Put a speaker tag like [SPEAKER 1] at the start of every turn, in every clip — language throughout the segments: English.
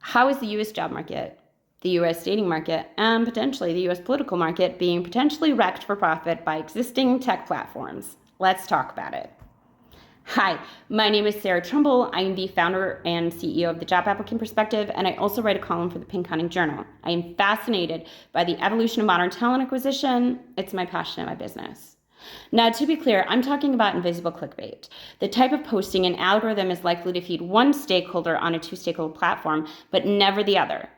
[SPEAKER 1] How is the U.S. job market, the U.S. dating market, and potentially the U.S. political market being potentially wrecked for profit by existing tech platforms? Let's talk about it. Hi, my name is Sarah Trumbull. I am the founder and CEO of the Job Applicant Perspective, and I also write a column for the Pink County Journal. I am fascinated by the evolution of modern talent acquisition. It's my passion and my business. Now, to be clear, I'm talking about invisible clickbait. The type of posting an algorithm is likely to feed one stakeholder on a two-stakeholder platform, but never the other.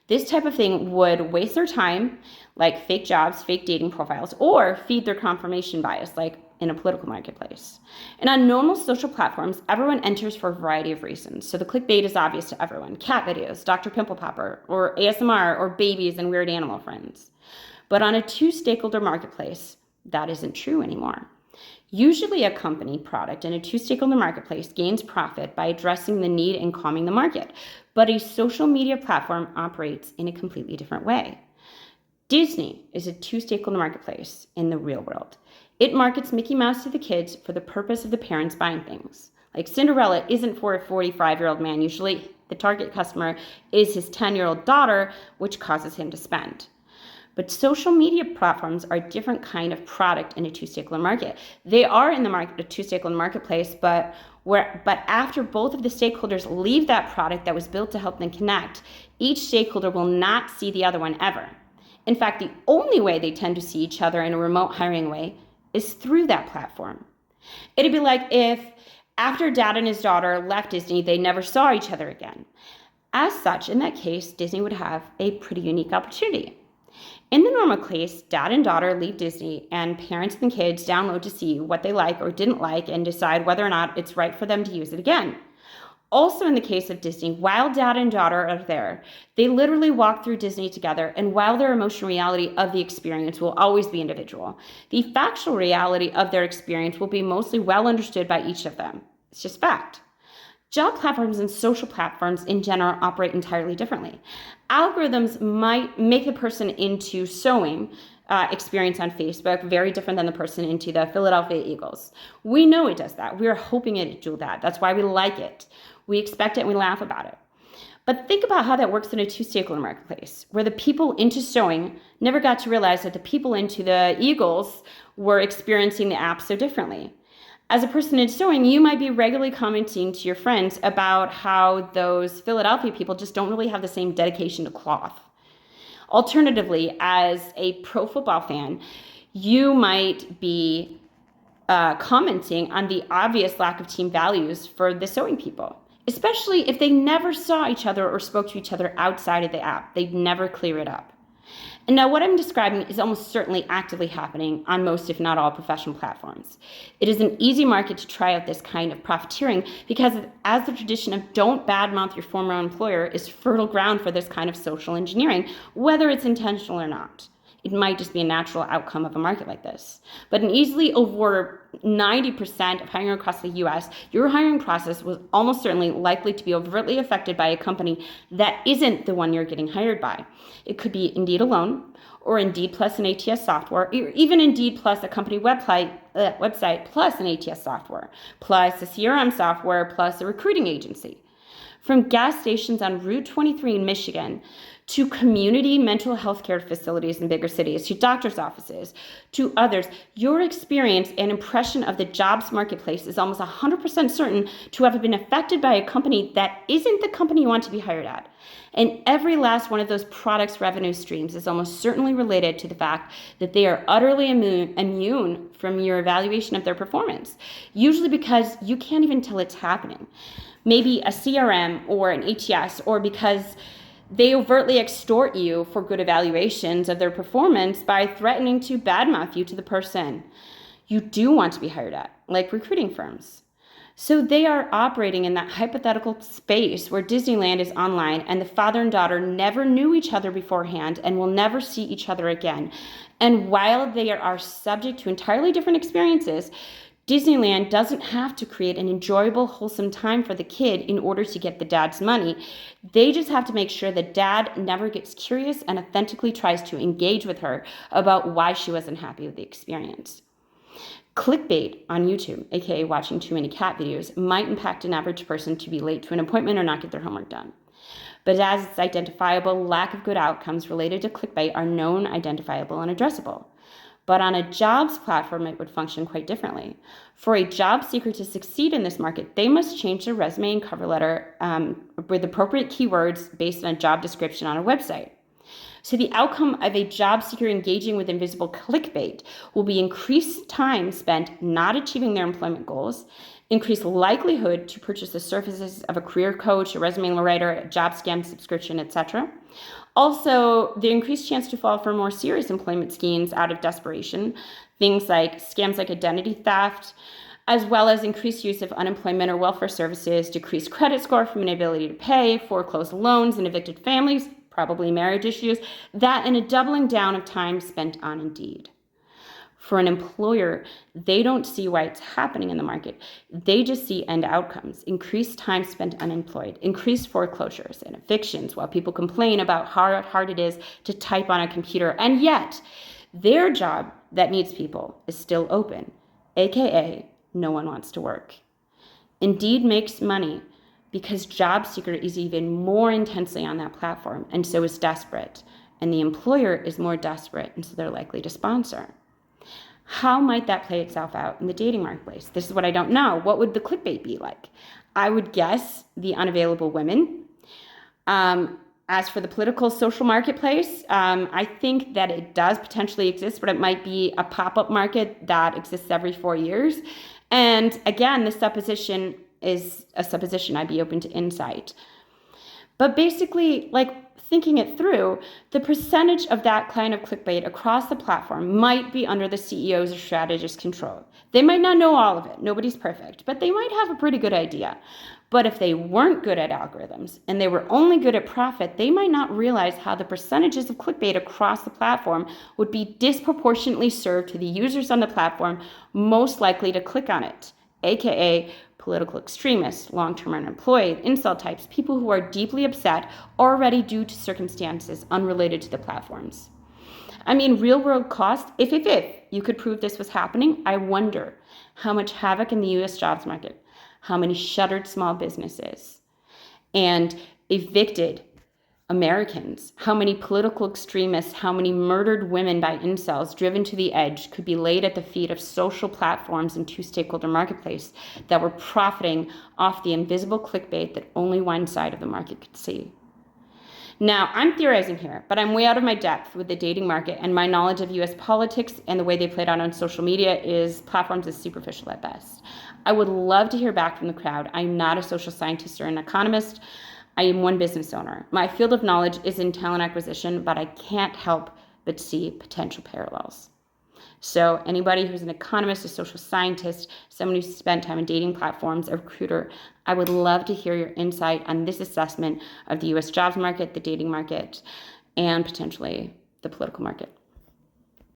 [SPEAKER 1] This type of thing would waste their time, like fake jobs, fake dating profiles, or feed their confirmation bias, like in a political marketplace. And on normal social platforms, everyone enters for a variety of reasons. So the clickbait is obvious to everyone. Cat videos, Dr. Pimple Popper, or ASMR, or babies and weird animal friends. But on a two-stakeholder marketplace, that isn't true anymore. Usually a company, product, in a two-stakeholder marketplace gains profit by addressing the need and calming the market. But a social media platform operates in a completely different way. Disney is a two-stakeholder marketplace in the real world. It markets Mickey Mouse to the kids for the purpose of the parents buying things. Like Cinderella isn't for a 45-year-old man. Usually the target customer is his 10-year-old daughter, which causes him to spend. But social media platforms are a different kind of product in a two-stakeholder market. They are in the market, a two-stakeholder marketplace, but after both of the stakeholders leave that product that was built to help them connect, each stakeholder will not see the other one ever. In fact, the only way they tend to see each other in a remote hiring way is through that platform. It'd be like if after dad and his daughter left Disney, they never saw each other again. As such, in that case, Disney would have a pretty unique opportunity. In the normal case, dad and daughter leave Disney and parents and kids download to see what they like or didn't like and decide whether or not it's right for them to use it again. Also in the case of Disney, while dad and daughter are there, they literally walk through Disney together, and while their emotional reality of the experience will always be individual, the factual reality of their experience will be mostly well understood by each of them. It's just fact. Job platforms and social platforms in general operate entirely differently. Algorithms might make the person into sewing experience on Facebook very different than the person into the Philadelphia Eagles. We know it does that. We're hoping it do that. That's why we like it. We expect it and we laugh about it. But think about how that works in a two-stakeholder marketplace, where the people into sewing never got to realize that the people into the Eagles were experiencing the app so differently. As a person in sewing, you might be regularly commenting to your friends about how those Philadelphia people just don't really have the same dedication to cloth. Alternatively, as a pro football fan, you might be commenting on the obvious lack of team values for the sewing people, especially if they never saw each other or spoke to each other outside of the app. They'd never clear it up. And now what I'm describing is almost certainly actively happening on most, if not all, professional platforms. It is an easy market to try out this kind of profiteering because as the tradition of don't badmouth your former employer is fertile ground for this kind of social engineering, whether it's intentional or not. It might just be a natural outcome of a market like this. But in easily over 90% of hiring across the US, your hiring process was almost certainly likely to be overtly affected by a company that isn't the one you're getting hired by. It could be Indeed alone, or Indeed plus an ATS software, or even Indeed plus a company website plus an ATS software, plus a CRM software, plus a recruiting agency. From gas stations on Route 23 in Michigan, to community mental health care facilities in bigger cities, to doctor's offices, to others, your experience and impression of the jobs marketplace is almost 100% certain to have been affected by a company that isn't the company you want to be hired at. And every last one of those products' revenue streams is almost certainly related to the fact that they are utterly immune from your evaluation of their performance, usually because you can't even tell it's happening. Maybe a CRM or an ATS, or because they overtly extort you for good evaluations of their performance by threatening to badmouth you to the person you do want to be hired at, like recruiting firms. So they are operating in that hypothetical space where Disneyland is online and the father and daughter never knew each other beforehand and will never see each other again. And while they are subject to entirely different experiences, Disneyland doesn't have to create an enjoyable, wholesome time for the kid in order to get the dad's money. They just have to make sure that dad never gets curious and authentically tries to engage with her about why she wasn't happy with the experience. Clickbait on YouTube, aka watching too many cat videos, might impact an average person to be late to an appointment or not get their homework done. But as it's identifiable, lack of good outcomes related to clickbait are known, identifiable, and addressable. But on a jobs platform, it would function quite differently. For a job seeker to succeed in this market, they must change their resume and cover letter with appropriate keywords based on a job description on a website. So the outcome of a job seeker engaging with invisible clickbait will be increased time spent not achieving their employment goals, increased likelihood to purchase the services of a career coach, a resume writer, a job scam subscription, etc. Also, the increased chance to fall for more serious employment schemes out of desperation, things like scams like identity theft, as well as increased use of unemployment or welfare services, decreased credit score from inability to pay, foreclosed loans and evicted families, probably marriage issues, that and a doubling down of time spent on Indeed. For an employer, they don't see why it's happening in the market. They just see end outcomes, increased time spent unemployed, increased foreclosures and evictions while people complain about how hard it is to type on a computer. And yet, their job that needs people is still open, aka no one wants to work. Indeed makes money because job seeker is even more intensely on that platform and so is desperate. And the employer is more desperate and so they're likely to sponsor. How might that play itself out in the dating marketplace? This is what I don't know. What would the clickbait be like? I would guess the unavailable women. As for the political social marketplace, I think that it does potentially exist, but it might be a pop-up market that exists every 4 years. And again, the supposition is a supposition. I'd be open to insight. But basically, thinking it through, the percentage of that kind of clickbait across the platform might be under the CEO's or strategist's control. They might not know all of it. Nobody's perfect, but they might have a pretty good idea. But if they weren't good at algorithms and they were only good at profit, they might not realize how the percentages of clickbait across the platform would be disproportionately served to the users on the platform most likely to click on it, aka political extremists, long-term unemployed, incel types, people who are deeply upset already due to circumstances unrelated to the platforms. I mean, real-world cost, if you could prove this was happening, I wonder how much havoc in the U.S. jobs market, how many shuttered small businesses, and evicted Americans, how many political extremists, how many murdered women by incels driven to the edge could be laid at the feet of social platforms and two-stakeholder marketplace that were profiting off the invisible clickbait that only one side of the market could see. Now, I'm theorizing here, but I'm way out of my depth with the dating market, and my knowledge of US politics and the way they played out on social media platforms is superficial at best. I would love to hear back from the crowd. I'm not a social scientist or an economist. I am one business owner. My field of knowledge is in talent acquisition, but I can't help but see potential parallels. So anybody who's an economist, a social scientist, someone who's spent time in dating platforms, a recruiter, I would love to hear your insight on this assessment of the US jobs market, the dating market, and potentially the political market.